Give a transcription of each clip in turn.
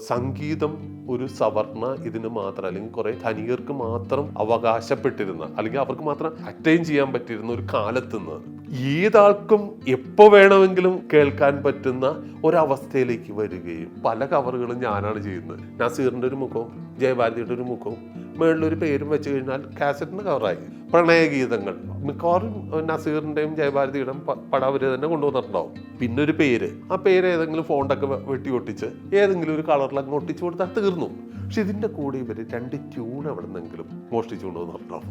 സംഗീതം ഒരു സവർണ ഇതിന് മാത്രം അല്ലെങ്കിൽ കുറെ ധനികർക്ക് മാത്രം അവകാശപ്പെട്ടിരുന്ന അല്ലെങ്കിൽ അവർക്ക് മാത്രം അറ്റൈൻ ചെയ്യാൻ പറ്റിയിരുന്ന ഒരു കാലത്ത് നിന്ന് ഏതാൾക്കും എപ്പോൾ വേണമെങ്കിലും കേൾക്കാൻ പറ്റുന്ന ഒരവസ്ഥയിലേക്ക് വരികയും പല കവറുകളും ഞാനാണ് ചെയ്യുന്നത്. നസീറിൻ്റെ ഒരു മുഖവും ജയഭാരതിയുടെ ഒരു മുഖവും മേളിലൊരു പേരും വെച്ച് കഴിഞ്ഞാൽ കാസറ്റിന് കവറായി. പ്രണയഗീതങ്ങൾ മിക്കവാറും നസീറിൻ്റെയും ജയഭാരതിയുടെയും പടം അവർ തന്നെ കൊണ്ടുവന്നിട്ടുണ്ടാവും. പിന്നെ ഒരു പേര്, ആ പേര് ഏതെങ്കിലും ഫോണ്ടൊക്കെ വെട്ടി ഒട്ടിച്ച് ഏതെങ്കിലും ഒരു കളറിൽ അങ്ങ് ഒട്ടിച്ചു കൊടുത്താൽ തീർന്നു. പക്ഷെ ഇതിൻ്റെ കൂടെ ഇവർ 2 ട്യൂൺ എവിടെ നിന്നെങ്കിലും മോഷ്ടിച്ചു കൊണ്ടുവന്നിട്ടുണ്ടാവും.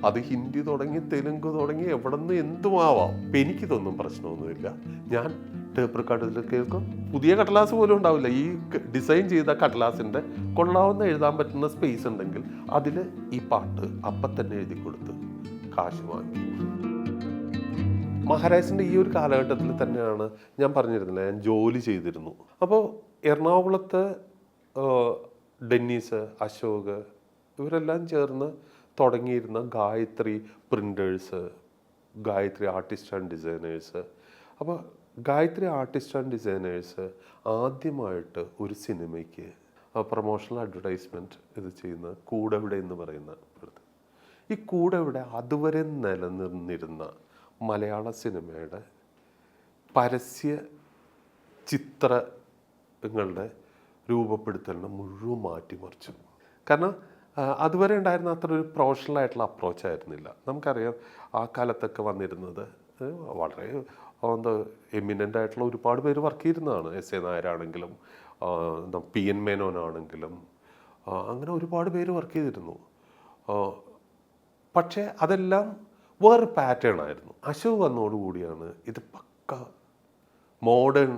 അത് ഹിന്ദി തുടങ്ങി തെലുങ്ക് തുടങ്ങി എവിടെ നിന്ന് എന്തുമാവാം. ഇപ്പം എനിക്കിതൊന്നും പ്രശ്നമൊന്നുമില്ല. ഞാൻ ടേപ്പ് റെക്കോർഡിൽ കേൾക്കും. പുതിയ കടലാസ് പോലും ഉണ്ടാവില്ല. ഈ ഡിസൈൻ ചെയ്ത കടലാസിൻ്റെ കൊള്ളാവുന്ന എഴുതാൻ പറ്റുന്ന സ്പേസ് ഉണ്ടെങ്കിൽ അതിൽ ഈ പാട്ട് അപ്പം തന്നെ എഴുതി കൊടുത്ത് കാശ് വാങ്ങി. മഹാരാജൻ്റെ ഈ ഒരു കാലഘട്ടത്തിൽ തന്നെയാണ് ഞാൻ പറഞ്ഞിരുന്നില്ല, ഞാൻ ജോലി ചെയ്തിരുന്നു. അപ്പോൾ എറണാകുളത്ത് ഡെന്നീസ്, അശോക് ഇവരെല്ലാം ചേർന്ന് തുടങ്ങിയിരുന്ന Gayathri printers, Gayathri artist and designers. അപ്പോൾ ഗായത്രി ആർട്ടിസ്റ്റ് ആൻഡ് ഡിസൈനേഴ്സ് ആദ്യമായിട്ട് ഒരു സിനിമയ്ക്ക് പ്രൊമോഷണൽ അഡ്വർടൈസ്മെൻറ്റ് ഇത് ചെയ്യുന്ന കൂടെവിടെ എന്ന് പറയുന്ന ഈ കൂടെവിടെ അതുവരെ നിലനിന്നിരുന്ന മലയാള സിനിമയുടെ പരസ്യ ചിത്രങ്ങളുടെ രൂപപ്പെടുത്തലിനെ മുഴുവൻ മാറ്റിമറിച്ചു. കാരണം അതുവരെ ഉണ്ടായിരുന്ന അത്ര ഒരു പ്രൊഫഷണൽ ആയിട്ടുള്ള അപ്രോച്ച് ആയിരുന്നില്ല. നമുക്കറിയാം ആ കാലത്തൊക്കെ വന്നിരുന്നത് വളരെ എമിനൻ്റ് ആയിട്ടുള്ള ഒരുപാട് പേര് വർക്ക് ചെയ്തിരുന്നതാണ്. എസ് എ നായരാണെങ്കിലും PN മേനോനാണെങ്കിലും അങ്ങനെ ഒരുപാട് പേര് വർക്ക് ചെയ്തിരുന്നു. പക്ഷേ അതെല്ലാം വേറെ പാറ്റേൺ ആയിരുന്നു. അശോക് വന്നതോടുകൂടിയാണ് ഇത് പക്ക മോഡേൺ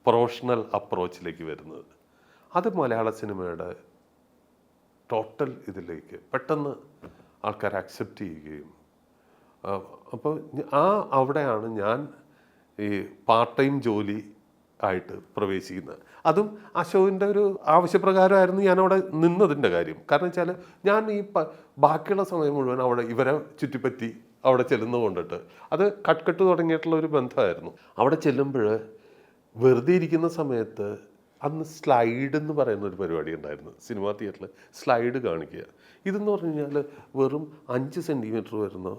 പ്രൊഫഷണൽ അപ്രോച്ചിലേക്ക് വരുന്നത്. അത് മലയാള സിനിമയുടെ ടോട്ടൽ ഇതിലേക്ക് പെട്ടെന്ന് ആൾക്കാർ അക്സെപ്റ്റ് ചെയ്യുകയും അപ്പോൾ അവിടെയാണ് ഞാൻ ഈ പാർട്ട് ടൈം ജോലി ആയിട്ട് പ്രവേശിക്കുന്നത്. അതും അശോകിൻ്റെ ഒരു ആവശ്യപ്രകാരമായിരുന്നു ഞാനവിടെ നിന്നതിൻ്റെ കാര്യം. കാരണം വെച്ചാൽ ഞാൻ ഈ ബാക്കിയുള്ള സമയം മുഴുവൻ അവിടെ ഇവരെ ചുറ്റിപ്പറ്റി അവിടെ ചെല്ലുന്നത് കൊണ്ടിട്ട് അത് കട്ട് തുടങ്ങിയിട്ടുള്ള ഒരു ബന്ധമായിരുന്നു. അവിടെ ചെല്ലുമ്പോൾ വെറുതെ ഇരിക്കുന്ന സമയത്ത് അന്ന് സ്ലൈഡ് എന്ന് പറയുന്ന ഒരു പരിപാടി ഉണ്ടായിരുന്നു സിനിമാ തിയേറ്ററിൽ. സ്ലൈഡ് കാണിക്കുക. ഇതെന്ന് പറഞ്ഞു കഴിഞ്ഞാൽ വെറും 5 സെൻറ്റിമീറ്റർ വരുന്ന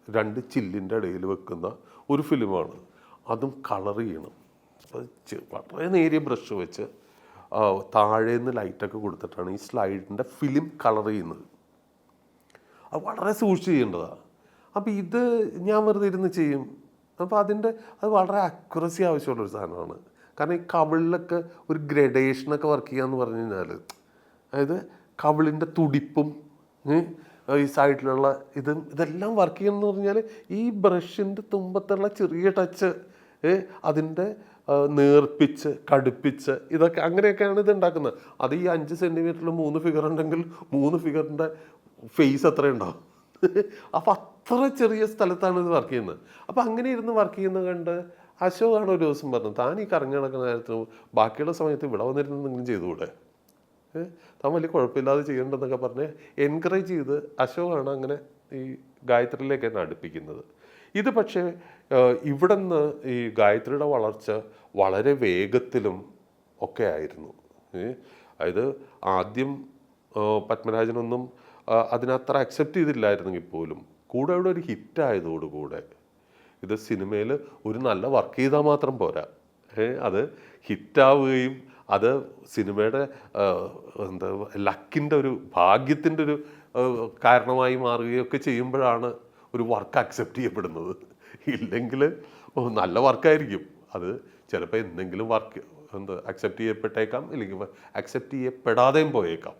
2 ചില്ലിൻ്റെ ഇടയിൽ വെക്കുന്ന ഒരു ഫിലിമാണ്. അതും കളർ ചെയ്യണം. വളരെ നേരിയ ബ്രഷ് വെച്ച് താഴേന്ന് ലൈറ്റൊക്കെ കൊടുത്തിട്ടാണ് ഈ സ്ലൈഡിൻ്റെ ഫിലിം കളർ ചെയ്യുന്നത്. അത് വളരെ സൂക്ഷിച്ച് ചെയ്യേണ്ടതാണ്. അപ്പോൾ ഇത് ഞാൻ വെറുതെ ഇരുന്ന് ചെയ്യും. അപ്പോൾ അത് വളരെ അക്യുറസി ആവശ്യമുള്ളൊരു സാധനമാണ്. കാരണം ഈ കവിളിലൊക്കെ ഒരു ഗ്രഡേഷനൊക്കെ വർക്ക് ചെയ്യാന്ന് പറഞ്ഞു കഴിഞ്ഞാൽ, അതായത് കവിളിൻ്റെ തുടിപ്പും ഈ സൈഡിലുള്ള ഇതെല്ലാം വർക്ക് ചെയ്യണമെന്ന് പറഞ്ഞാൽ ഈ ബ്രഷിൻ്റെ തുമ്പത്തുള്ള ചെറിയ ടച്ച് അതിൻ്റെ നേർപ്പിച്ച് കടുപ്പിച്ച് ഇതൊക്കെ അങ്ങനെയൊക്കെയാണ് ഇത് ഉണ്ടാക്കുന്നത്. അത് ഈ 5 സെൻറ്റിമീറ്ററിൽ 3 ഫിഗർ ഉണ്ടെങ്കിൽ 3 ഫിഗറിൻ്റെ ഫേസ് അത്ര ഉണ്ടാവും. അപ്പോൾ അത്ര ചെറിയ സ്ഥലത്താണ് ഇത് വർക്ക് ചെയ്യുന്നത്. അപ്പോൾ അങ്ങനെ ഇരുന്ന് വർക്ക് ചെയ്യുന്നത് കണ്ട് അശോകാണ് ഒരു ദിവസം പറഞ്ഞത്, താൻ ഈ കറങ്ങി നടക്കുന്ന നേരത്തിന് ബാക്കിയുള്ള സമയത്ത് ഇവിടെ വന്നിരുന്ന് എന്തെങ്കിലും ചെയ്തുകൂടെ, താൻ വലിയ കുഴപ്പമില്ലാതെ ചെയ്യേണ്ടതെന്നൊക്കെ പറഞ്ഞ് എൻകറേജ് ചെയ്ത് അശോകാണ് അങ്ങനെ ഈ ഗായത്രിയിലേക്ക് തന്നെ അടുപ്പിക്കുന്നത്. ഇത് പക്ഷേ ഇവിടെ നിന്ന് ഈ ഗായത്രിയുടെ വളർച്ച വളരെ വേഗത്തിലും ഒക്കെ ആയിരുന്നു. അതായത് ആദ്യം പത്മരാജനൊന്നും അതിനത്ര അക്സെപ്റ്റ് ചെയ്തില്ലായിരുന്നെങ്കിൽ പോലും കൂടെ ഇവിടെ ഒരു ഹിറ്റായതോടുകൂടെ ഇത് സിനിമയിൽ ഒരു നല്ല വർക്ക് ചെയ്താൽ മാത്രം പോരാ, അത് ഹിറ്റാവുകയും അത് സിനിമയുടെ ലക്കിൻ്റെ ഒരു ഭാഗ്യത്തിൻ്റെ ഒരു കാരണമായി മാറുകയൊക്കെ ചെയ്യുമ്പോഴാണ് ഒരു വർക്ക് അക്സെപ്റ്റ് ചെയ്യപ്പെടുന്നത്. ഇല്ലെങ്കിൽ നല്ല വർക്കായിരിക്കും, അത് ചിലപ്പോൾ എന്തെങ്കിലും വർക്ക് അക്സെപ്റ്റ് ചെയ്യപ്പെട്ടേക്കാം, ഇല്ലെങ്കിൽ അക്സെപ്റ്റ് ചെയ്യപ്പെടാതെയും പോയേക്കാം.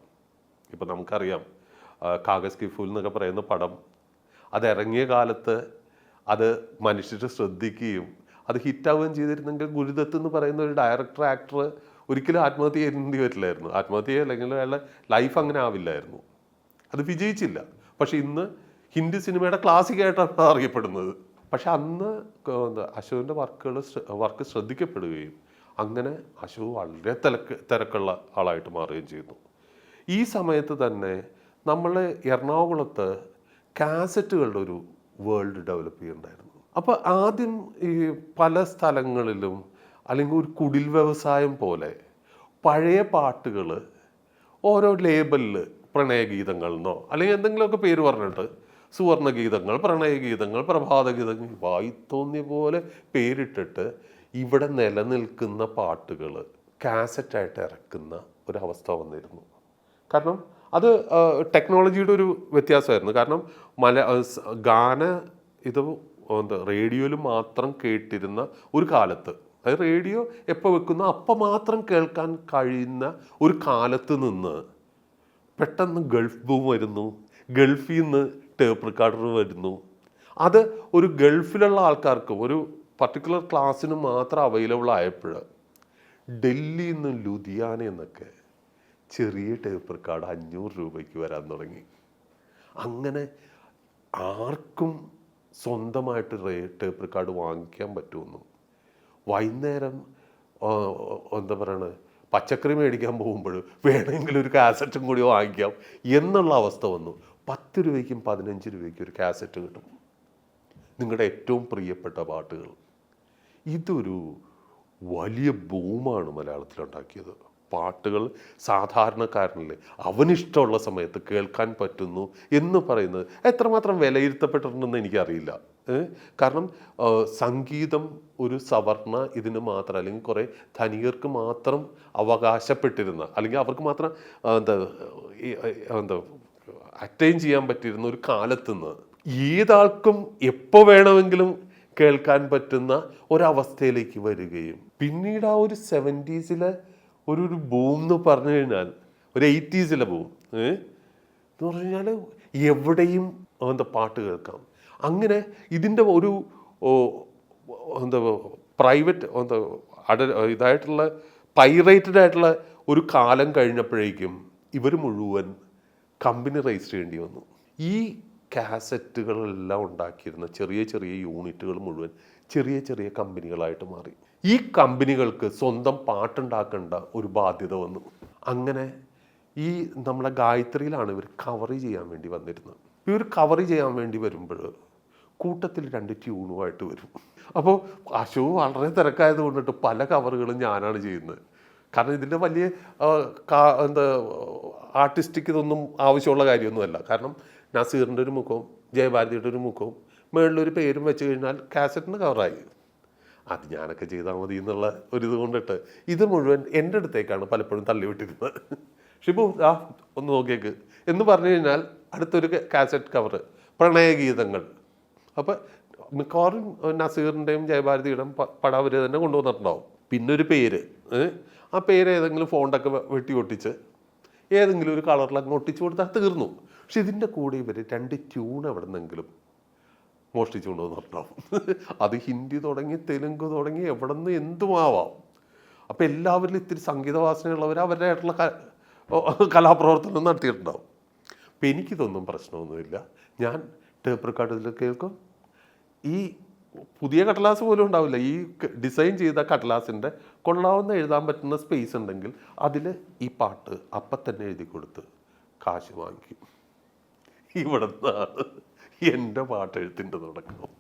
ഇപ്പം നമുക്കറിയാം കാഗസ് കി ഫൂൽ എന്നൊക്കെ പറയുന്ന പടം അത് ഇറങ്ങിയ കാലത്ത് അത് മനുഷ്യരെ ശ്രദ്ധിക്കുകയും അത് ഹിറ്റാവുകയും ചെയ്തിരുന്നെങ്കിൽ ഗുരുദത്ത് എന്ന് പറയുന്ന ഒരു ഡയറക്ടർ ആക്ടർ ഒരിക്കലും ആത്മഹത്യ ചെയ്യേണ്ടി വരില്ലായിരുന്നു. ആത്മഹത്യ അല്ലെങ്കിൽ അയാളുടെ ലൈഫ് അങ്ങനെ ആവില്ലായിരുന്നു. അത് വിജയിച്ചില്ല. പക്ഷെ ഇന്ന് ഹിന്ദി സിനിമയുടെ ക്ലാസിക്കായിട്ടാണ് അറിയപ്പെടുന്നത്. പക്ഷെ അന്ന് അശോകിൻ്റെ വർക്ക് ശ്രദ്ധിക്കപ്പെടുകയും അങ്ങനെ അശോക് വളരെ തിരക്കുള്ള ആളായിട്ട് മാറുകയും ചെയ്യുന്നു. ഈ സമയത്ത് തന്നെ നമ്മൾ എറണാകുളത്ത് കാസറ്റുകളുടെ ഒരു വേൾഡ് ഡെവലപ്പ് ചെയ്യുന്നുണ്ടായിരുന്നു. അപ്പോൾ ആദ്യം ഈ പല സ്ഥലങ്ങളിലും അല്ലെങ്കിൽ ഒരു കുടിൽ വ്യവസായം പോലെ പഴയ പാട്ടുകൾ ഓരോ ലേബലിൽ പ്രണയഗീതങ്ങൾ എന്നോ അല്ലെങ്കിൽ എന്തെങ്കിലുമൊക്കെ പേര് പറഞ്ഞിട്ട് സുവർണഗീതങ്ങൾ, പ്രണയഗീതങ്ങൾ, പ്രഭാതഗീതങ്ങൾ, വായി തോന്നിയ പോലെ പേരിട്ടിട്ട് ഇവിടെ നിലനിൽക്കുന്ന പാട്ടുകൾ കാസറ്റായിട്ട് ഇറക്കുന്ന ഒരവസ്ഥ വന്നിരുന്നു. കാരണം അത് ടെക്നോളജിയുടെ ഒരു വ്യത്യാസമായിരുന്നു. കാരണം ഗാന ഇത് റേഡിയോയിൽ മാത്രം കേട്ടിരുന്ന ഒരു കാലത്ത്, അത് റേഡിയോ എപ്പോൾ വെക്കുന്നോ അപ്പം മാത്രം കേൾക്കാൻ കഴിയുന്ന ഒരു കാലത്ത് നിന്ന് പെട്ടെന്ന് ഗൾഫ് ബൂം വരുന്നു, ഗൾഫിൽ നിന്ന് ടേപ്പ് റെക്കോർഡർ വരുന്നു. അത് ഒരു ഗൾഫിലുള്ള ആൾക്കാർക്ക് ഒരു പർട്ടിക്കുലർ ക്ലാസ്സിന് മാത്രം അവൈലബിൾ ആയപ്പോൾ ഡൽഹിയിൽ നിന്ന് ലുധിയാന എന്നൊക്കെ ചെറിയ ടേപ്പ് റെക്കോർഡ് 500 രൂപയ്ക്ക് വരാൻ തുടങ്ങി. അങ്ങനെ ആർക്കും സ്വന്തമായിട്ട് ടേപ്പ് റെക്കോർഡ് വാങ്ങിക്കാൻ പറ്റുമെന്നും വൈകുന്നേരം എന്താ പറയണത് പച്ചക്കറി മേടിക്കാൻ പോകുമ്പോൾ വേണമെങ്കിൽ ഒരു കാസറ്റും കൂടി വാങ്ങിക്കാം എന്നുള്ള അവസ്ഥ വന്നു. 10 രൂപയ്ക്കും 15 രൂപയ്ക്കും ഒരു കാസറ്റ് കിട്ടും, നിങ്ങളുടെ ഏറ്റവും പ്രിയപ്പെട്ട പാട്ടുകൾ. ഇതൊരു വലിയ ബൂമാണ് മലയാളത്തിലുണ്ടാക്കിയത്. പാട്ടുകൾ സാധാരണക്കാരനല്ലേ അവനിഷ്ടമുള്ള സമയത്ത് കേൾക്കാൻ പറ്റുന്നു എന്ന് പറയുന്നത് എത്രമാത്രം വിലയിരുത്തപ്പെട്ടിട്ടുണ്ടെന്ന് എനിക്കറിയില്ല. കാരണം സംഗീതം ഒരു സവർണ ഇതിന് മാത്രം അല്ലെങ്കിൽ കുറേ ധനികർക്ക് മാത്രം അവകാശപ്പെട്ടിരുന്ന അല്ലെങ്കിൽ അവർക്ക് മാത്രം എന്താ അറ്റൈൻ ചെയ്യാൻ പറ്റിയിരുന്ന ഒരു കാലത്തുനിന്ന് ഏതാൾക്കും എപ്പോൾ വേണമെങ്കിലും കേൾക്കാൻ പറ്റുന്ന ഒരവസ്ഥയിലേക്ക് വരികയും പിന്നീട് ആ ഒരു 70s ഒരു ബൂം എന്ന് പറഞ്ഞു കഴിഞ്ഞാൽ ഒരു 80s ബൂം എന്ന് പറഞ്ഞു കഴിഞ്ഞാൽ എവിടെയും പാട്ട് കേൾക്കാം. അങ്ങനെ ഇതിൻ്റെ ഒരു പ്രൈവറ്റ് ഇതായിട്ടുള്ള പൈറേറ്റഡ് ആയിട്ടുള്ള ഒരു കാലം കഴിഞ്ഞപ്പോഴേക്കും ഇവർ മുഴുവൻ കമ്പനി രജിസ്റ്റർ ചെയ്യേണ്ടി വന്നു. ഈ കാസറ്റുകളെല്ലാം ഉണ്ടാക്കിയിരുന്ന ചെറിയ ചെറിയ യൂണിറ്റുകൾ മുഴുവൻ ചെറിയ ചെറിയ കമ്പനികളായിട്ട് മാറി. ഈ കമ്പനികൾക്ക് സ്വന്തം പാട്ടുണ്ടാക്കേണ്ട ഒരു ബാധ്യത വന്നു. അങ്ങനെ ഈ നമ്മളെ ഗായത്രിയിലാണ് ഇവർ കവർ ചെയ്യാൻ വേണ്ടി വന്നിരുന്നത്. ഇവർ കവർ ചെയ്യാൻ വേണ്ടി വരുമ്പോൾ കൂട്ടത്തിൽ 2 ട്യൂണുമായിട്ട് വരും. അപ്പോൾ ഷോ വളരെ തിരക്കായത് കൊണ്ടിട്ട് പല കവറുകളും ഞാനാണ് ചെയ്യുന്നത്. കാരണം ഇതിൻ്റെ വലിയ ആർട്ടിസ്റ്റിക് ഇതൊന്നും ആവശ്യമുള്ള കാര്യമൊന്നുമല്ല. കാരണം നസീറിൻ്റെ ഒരു മുഖവും ജയഭാരതിയുടെ ഒരു മുഖവും മുകളിലൊരു പേരും വെച്ച് കഴിഞ്ഞാൽ കാസറ്റിന് കവറായി. അത് ഞാനൊക്കെ ചെയ്താൽ മതി എന്നുള്ള ഒരിത് കൊണ്ടിട്ട് ഇത് മുഴുവൻ എൻ്റെ അടുത്തേക്കാണ് പലപ്പോഴും തള്ളിവിട്ടിരുന്നത്. ഷിബു ഒന്ന് നോക്കിയേക്ക് എന്ന് പറഞ്ഞു കഴിഞ്ഞാൽ അടുത്തൊരു കാസറ്റ് കവറ് പ്രണയഗീതങ്ങൾ. അപ്പോൾ മിക്കവാറും നസീറിൻ്റെയും ജയഭാരതിയുടെയും പടം അവർ തന്നെ കൊണ്ടുവന്നിട്ടുണ്ടാവും. പിന്നെ ഒരു പേര്, ആ പേര് ഏതെങ്കിലും ഫോണ്ടൊക്കെ വെട്ടി ഒട്ടിച്ച് ഏതെങ്കിലും ഒരു കളറിലങ്ങ് ഒട്ടിച്ച് കൊടുത്താൽ തീർന്നു. പക്ഷെ ഇതിൻ്റെ കൂടെ ഇവർ 2 ട്യൂൺ എവിടെ നിന്നെങ്കിലും മോഷ്ടിച്ചു കൊണ്ടുവന്നിട്ടുണ്ടാവും. അത് ഹിന്ദി തുടങ്ങി തെലുങ്ക് തുടങ്ങി എവിടെ നിന്ന് എന്തുമാവാം. അപ്പോൾ എല്ലാവരിലും ഇത്തിരി സംഗീതവാസനയുള്ളവർ അവരുടേതായിട്ടുള്ള കലാപ്രവർത്തനം നടത്തിയിട്ടുണ്ടാവും. അപ്പം എനിക്കിതൊന്നും പ്രശ്നമൊന്നുമില്ല. ഞാൻ ടേപ്പ് റെക്കോർഡിൽ കേൾക്കും. ഈ പുതിയ കടലാസ് പോലും ഉണ്ടാവില്ല. ഈ ഡിസൈൻ ചെയ്ത കടലാസിൻ്റെ കൊള്ളാവുന്ന എഴുതാൻ പറ്റുന്ന സ്പേസ് ഉണ്ടെങ്കിൽ അതിൽ ഈ പാട്ട് അപ്പം തന്നെ എഴുതി കൊടുത്ത് കാശ് വാങ്ങിക്കും. ഇവിടെ നിന്നാണ് എൻ്റെ പാട്ടെഴുത്തിൻ്റെ തുടക്കം.